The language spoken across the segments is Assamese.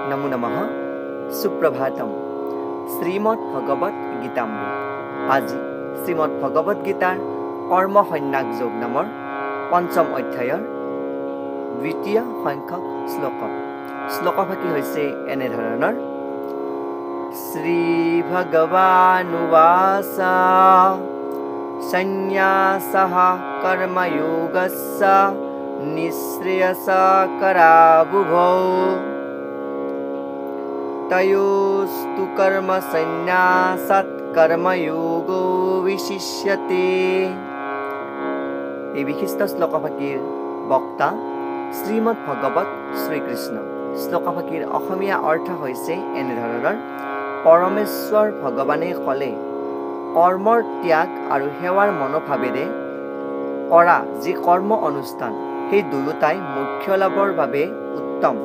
नमो नमः सुप्रभातम श्रीमद् भगवत गीतामृत আজি শ্ৰীমদ্ ভগৱত গীতাৰ কৰ্ম সন্ন্যাস যোগ নামৰ পঞ্চম অধ্যায়ৰ দ্বিতীয় সংখ্যক শ্লোকভাগী হৈছে এনে ধৰণৰ শ্ৰী ভগৱানুবাচ সন্ন্যাসঃ কৰ্ময়োগস্য নিঃশ্ৰেয়সকৰাবুভৌ তয়োস্তু কৰ্ম সন্ন্যাসাৎ কৰ্ময়োগো বিশিষ্যতে। এই বিশিষ্ট শ্লোকভাগীৰ বক্তা শ্ৰীমদ্ ভগৱত শ্ৰীকৃষ্ণ। শ্লোকভাগীৰ অসমীয়া অৰ্থ হৈছে এনেধৰণৰ পৰমেশ্বৰ ভগৱানে ক'লে কৰ্মৰ ত্যাগ আৰু সেৱাৰ মনোভাৱেৰে কৰা যি কৰ্ম অনুষ্ঠান সেই দুয়োটাই মুখ্য লাভৰ বাবে উত্তম,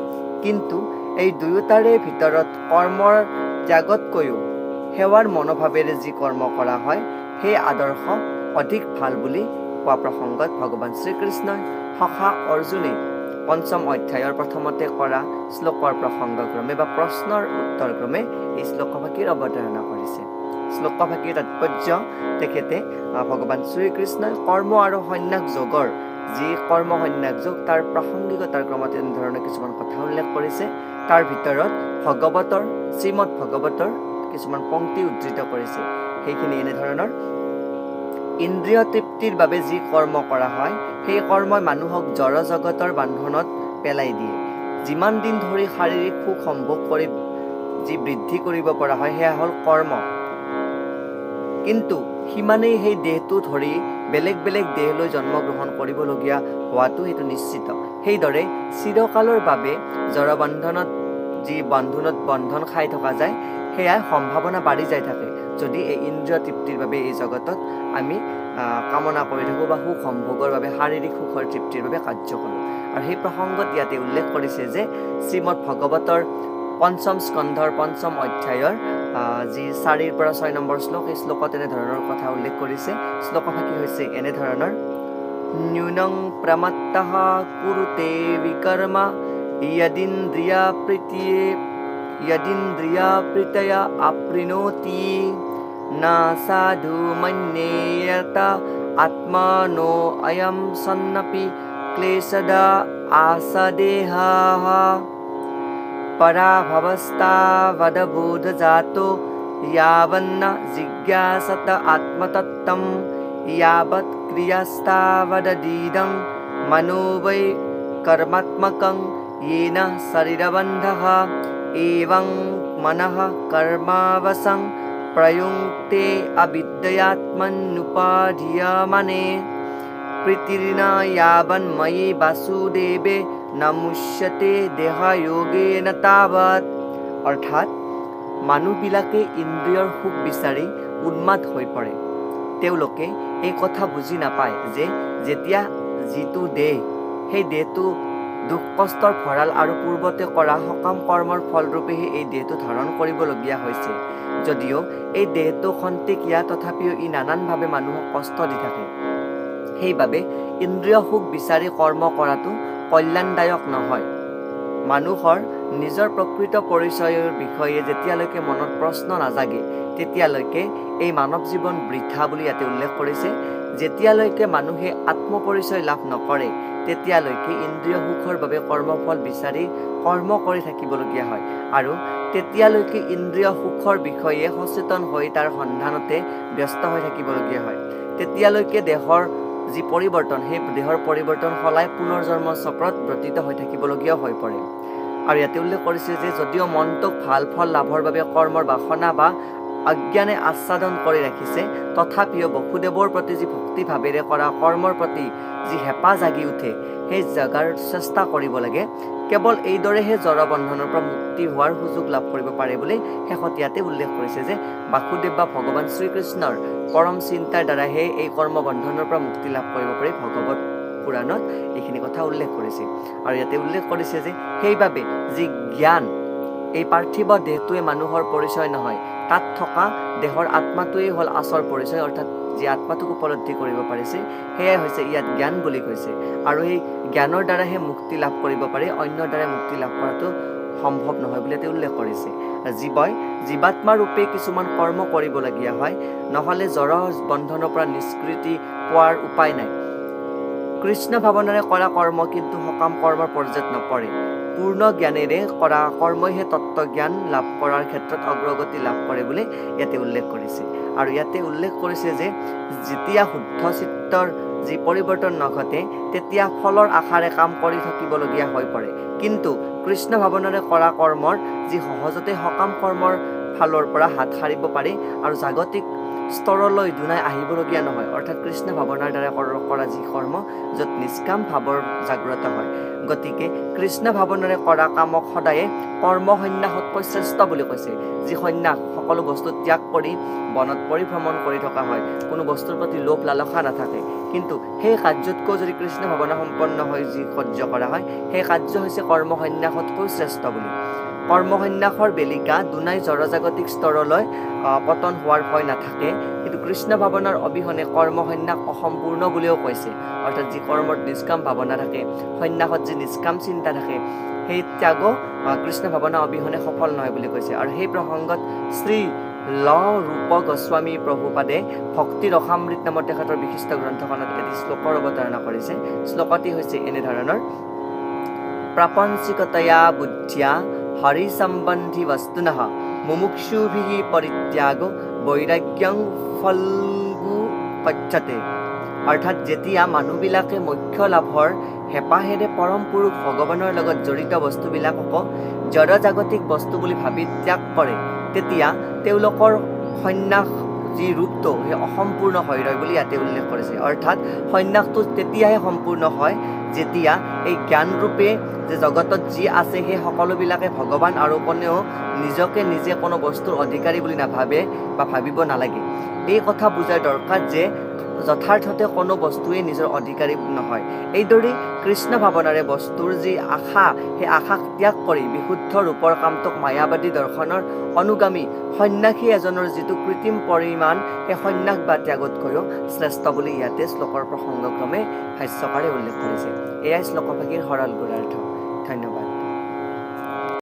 কিন্তু এই দুয়োটাৰে ভিতৰত কৰ্মৰ ত্যাগতকৈও সেৱাৰ মনোভাৱেৰে যি কৰ্ম কৰা হয় সেই আদৰ্শ অধিক ভাল বুলি কোৱা প্ৰসংগত ভগৱান শ্ৰীকৃষ্ণই সখা অৰ্জুনে পঞ্চম অধ্যায়ৰ প্ৰথমতে কৰা শ্লোকৰ প্ৰসংগক্ৰমে বা প্ৰশ্নৰ উত্তৰক্ৰমে এই শ্লোকভাগীৰ অৱতাৰণা কৰিছে। শ্লোকভাগীৰ তাৎপৰ্য তেখেতে ভগৱান শ্ৰীকৃষ্ণই কৰ্ম আৰু সন্ন্যাস যোগৰ যি কৰ্ম সন্ন্যাস যোগ তাৰ প্ৰাসংগিকতাৰ ক্ৰমত এনেধৰণৰ কিছুমান কথা উল্লেখ কৰিছে। তাৰ ভিতৰত ভগৱতৰ শ্ৰীমদ্ ভগৱতৰ কিছুমান পংক্তি উদ্ধৃত কৰিছে। সেইখিনি এনেধৰণৰ ইন্দ্ৰিয় তৃপ্তিৰ বাবে যি কৰ্ম কৰা হয় সেই কৰ্মই মানুহক জড় জগতৰ বান্ধনত পেলাই দিয়ে। যিমান দিন ধৰি শাৰীৰিক সুখ সম্ভোগ কৰি যি বৃদ্ধি কৰিব পৰা হয় সেয়া হ'ল কৰ্ম, কিন্তু সিমানেই সেই দেহটো ধৰি বেলেগ বেলেগ দেহলৈ জন্মগ্ৰহণ কৰিবলগীয়া হোৱাটো সেইটো নিশ্চিত। সেইদৰে চিৰকালৰ বাবে জড়বন্ধনত যি বন্ধন খাই থকা যায় সেয়াই সম্ভাৱনা বাঢ়ি যাই থাকে যদি এই ইন্দ্ৰিয় তৃপ্তিৰ বাবে এই জগতত আমি কামনা কৰি থাকোঁ বা সুখ সম্ভোগৰ বাবে শাৰীৰিক সুখৰ তৃপ্তিৰ বাবে কাৰ্য কৰোঁ। আৰু সেই প্ৰসংগত ইয়াতে উল্লেখ কৰিছে যে শ্ৰীমদ্ ভগৱতৰ পঞ্চম স্কন্ধৰ পঞ্চম অধ্যায়ৰ যি 4 পৰা 6 নম্বৰ শ্লোক, এই শ্লোকত এনেধৰণৰ কথা উল্লেখ কৰিছে। শ্লোকভাগী হৈছে এনেধৰণৰ ন্যূনং প্ৰমত্তঃ কুৰুতে বিকৰ্ম यदिन्द्रिया प्रीतया अपृणोति न साधु मन्येत आत्मनो अयं सन्नपि क्लेशदा आसदेहः पराभवस्तावदबोधजातो यावन्न जिज्ञासत आत्मतत्त्वं यावत् क्रियास्तावदीदं मनो वै कर्मात्मकं येन शरीरबन्धः एवं मनः कर्मावसं प्रयुङ्क्ते अविद्यात्मनुपाधीयमाने प्रीतिर्न यावन्मयि वासुदेवे न मुच्यते देहयोगेन तावत्। অৰ্থাৎ মানুহবিলাকে ইন্দ্ৰিয়ৰ সুখ বিচাৰি উন্মাদ হৈ পৰে। তেওঁলোকে এই কথা বুজি নাপায় যে যেতিয়া যিটো দেহ সেই দেহটো দুখ কষ্টৰ ভঁৰাল আৰু পূৰ্বতে কৰা সকাম কৰ্মৰ ফলৰূপেহে এই দেহটো ধাৰণ কৰিবলগীয়া হৈছে। যদিও এই দেহটো খন্তেকীয়া তথাপিও ই নানানভাৱে মানুহক কষ্ট দি থাকে। সেইবাবে ইন্দ্ৰিয় সুখ বিচাৰি কৰ্ম কৰাটো কল্যাণদায়ক নহয়। মানুহৰ নিজৰ প্ৰকৃত পৰিচয়ৰ বিষয়ে যেতিয়ালৈকে মনত প্ৰশ্ন নাজাগে তেতিয়ালৈকে এই মানৱ জীৱন বৃথা বুলি ইয়াতে উল্লেখ কৰিছে। যেতিয়ালৈকে মানুহে আত্মপৰিচয় লাভ নকৰে তেতিয়ালৈকে ইন্দ্ৰিয় সুখৰ বাবে কৰ্মফল বিচাৰি কৰ্ম কৰি থাকিবলগীয়া হয়, আৰু তেতিয়ালৈকে ইন্দ্ৰিয় সুখৰ বিষয়ে সচেতন হৈ তাৰ সন্ধানতে ব্যস্ত হৈ থাকিবলগীয়া হয়। তেতিয়ালৈকে দেহৰ যি পৰিৱৰ্তন সেই দেহৰ পৰিৱৰ্তন সলাই পুনৰ্জন্ম চক্ৰত ব্ৰতিত হৈ থাকিবলগীয়া হৈ পৰে। আৰু ইয়াতে উল্লেখ কৰিছে যে যদিও মনটোক ভাল ফল লাভৰ বাবে কৰ্মৰ বাসনা বা অজ্ঞানে আচ্ছাদন কৰি ৰাখিছে, তথাপিও বসুদেৱৰ প্ৰতি যি ভক্তিভাৱেৰে কৰা কৰ্মৰ প্ৰতি যি হেঁপাহ জাগি উঠে সেই জাগাৰ চেষ্টা কৰিব লাগে। কেৱল এইদৰেহে জড়বন্ধনৰ পৰা মুক্তি হোৱাৰ সুযোগ লাভ কৰিব পাৰে বুলি শেষত ইয়াতে উল্লেখ কৰিছে যে বাসুদেৱ বা ভগৱান শ্ৰীকৃষ্ণৰ পৰম চিন্তাৰ দ্বাৰাহে এই কৰ্মবন্ধনৰ পৰা মুক্তি লাভ কৰিব পাৰি। ভগৱত পুৰাণত এইখিনি কথা উল্লেখ কৰিছে। আৰু ইয়াতে উল্লেখ কৰিছে যে সেইবাবে যি জ্ঞান, এই পাৰ্থিৱ দেহটোৱে মানুহৰ পৰিচয় নহয়, তাত থকা দেহৰ আত্মাটোৱেই হ'ল আচল পৰিচয়, অৰ্থাৎ যি আত্মাটোক উপলব্ধি কৰিব পাৰিছে সেয়াই হৈছে ইয়াত জ্ঞান বুলি কৈছে। আৰু এই জ্ঞানৰ দ্বাৰাহে মুক্তি লাভ কৰিব পাৰি, অন্যৰ দ্বাৰা মুক্তি লাভ কৰাটো সম্ভৱ নহয় বুলি তেওঁ উল্লেখ কৰিছে। জীৱাত্মা ৰূপে কিছুমান কৰ্ম কৰিবলগীয়া হয়, নহ'লে জড় বন্ধনৰ পৰা নিষ্কৃতি পোৱাৰ উপায় নাই। কৃষ্ণ ভাৱনাৰে কৰা কৰ্ম কিন্তু সকাম কৰ্মৰ পৰ্যায়ত নপৰে। পূৰ্ণ জ্ঞানেৰে কৰা কৰ্মইহে তত্ত্বজ্ঞান লাভ কৰাৰ ক্ষেত্ৰত অগ্ৰগতি লাভ কৰে বুলি ইয়াতে উল্লেখ কৰিছে। আৰু ইয়াতে উল্লেখ কৰিছে যে যেতিয়া শুদ্ধ চিত্তৰ যি পৰিৱৰ্তন নঘটে তেতিয়া ফলৰ আশাৰে কাম কৰি থাকিবলগীয়া হৈ পৰে। কিন্তু কৃষ্ণ ভাৱনাৰে কৰা কৰ্মৰ যি সহজতে সকাম কৰ্মৰ ফালৰ পৰা হাত সাৰিব পাৰি আৰু জাগতিক স্তৰলৈ দুনাই আহিবলগীয়া নহয়, অৰ্থাৎ কৃষ্ণ ভাৱনাৰ দ্বাৰা কৰা যি কৰ্ম য'ত নিষ্কাম ভাৱৰ জাগ্ৰত হয়। গতিকে কৃষ্ণ ভাৱনাৰে কৰা কামক সদায়ে কৰ্ম সন্ন্যাসতকৈ শ্ৰেষ্ঠ বুলি কৈছে। যি সন্ন্যাস সকলো বস্তু ত্যাগ কৰি বনত পৰিভ্ৰমণ কৰি থকা হয়, কোনো বস্তুৰ প্ৰতি লোভ লালসা নাথাকে, কিন্তু সেই কাৰ্যতকৈ যদি কৃষ্ণ ভাৱনা সম্পন্ন হৈ যি কাৰ্য কৰা হয় সেই কাৰ্য হৈছে কৰ্ম সন্ন্যাসতকৈ শ্ৰেষ্ঠ বুলি। কৰ্ম সন্ন্যাসৰ বেলিকা দুনাই জড়জাগতিক স্তৰলৈ পতন হোৱাৰ ভয় নাথাকে, কিন্তু কৃষ্ণ ভাৱনাৰ অবিহনে কৰ্ম সন্ন্যাস অসম্পূৰ্ণ বুলিও কৈছে। অৰ্থাৎ যি কৰ্মত নিষ্কাম ভাৱনা থাকে, সন্ন্যাসত যি নিষ্কাম চিন্তা থাকে, সেই ত্যাগো কৃষ্ণ ভাৱনা অবিহনে সফল নহয় বুলি কৈছে। আৰু সেই প্ৰসংগত শ্ৰী ৰূপ গোস্বামী প্ৰভুপাদে ভক্তি ৰসামৃত নামৰ তেখেতৰ বিশিষ্ট গ্ৰন্থখনত এটি শ্লোকৰ অৱতাৰণা কৰিছে। শ্লোকটি হৈছে এনেধৰণৰ: প্ৰাপঞ্চিকতয়া বুদ্ধ্যা হৰি সম্বন্ধী বস্তুনঃ মুমুক্ষুভিঃ পৰিত্যাগো বৈৰাগ্যং ফলগু কচ্যতে। অৰ্থাৎ যেতিয়া মানুহবিলাকে মোক্ষ লাভৰ হেঁপাহেৰে পৰম পুৰুষ ভগৱানৰ লগত জড়িত বস্তুবিলাককো জড়জাগতিক বস্তু বুলি ভাবি ত্যাগ কৰে, তেতিয়া তেওঁলোকৰ সন্ন্যাস যি ৰূপটো সেই অসম্পূৰ্ণ হৈ ৰয় বুলি ইয়াতে উল্লেখ কৰিছে। অৰ্থাৎ সন্ন্যাসটো তেতিয়াহে সম্পূৰ্ণ হয় যেতিয়া এই জ্ঞানৰূপে যে জগতত যি আছে সেই সকলোবিলাকে ভগৱান আৰু কোনেও নিজকে নিজে কোনো বস্তুৰ অধিকাৰী বুলি নাভাবে বা ভাবিব নালাগে। এই কথা বুজাৰ দৰকাৰ যে যথাৰ্থতে কোনো বস্তুৱে নিজৰ অধিকাৰী নহয়। এইদৰে কৃষ্ণ ভাৱনাৰে বস্তুৰ যি আশা, সেই আশাক ত্যাগ কৰি বিশুদ্ধ ৰূপৰ কামটোক মায়াবাদী দৰ্শনৰ অনুগামী সন্ন্যাসী এজনৰ যিটো কৃত্ৰিম পৰিমাণ, সেই সন্ন্যাস বা ত্যাগতকৈও শ্ৰেষ্ঠ বুলি ইয়াতে শ্লোকৰ প্ৰসংগক্ৰমে ভাষ্যকাৰে উল্লেখ কৰিছে। এয়াই শ্লোকভাগীৰ সৰল গুণাৰ্থ। ধন্যবাদ।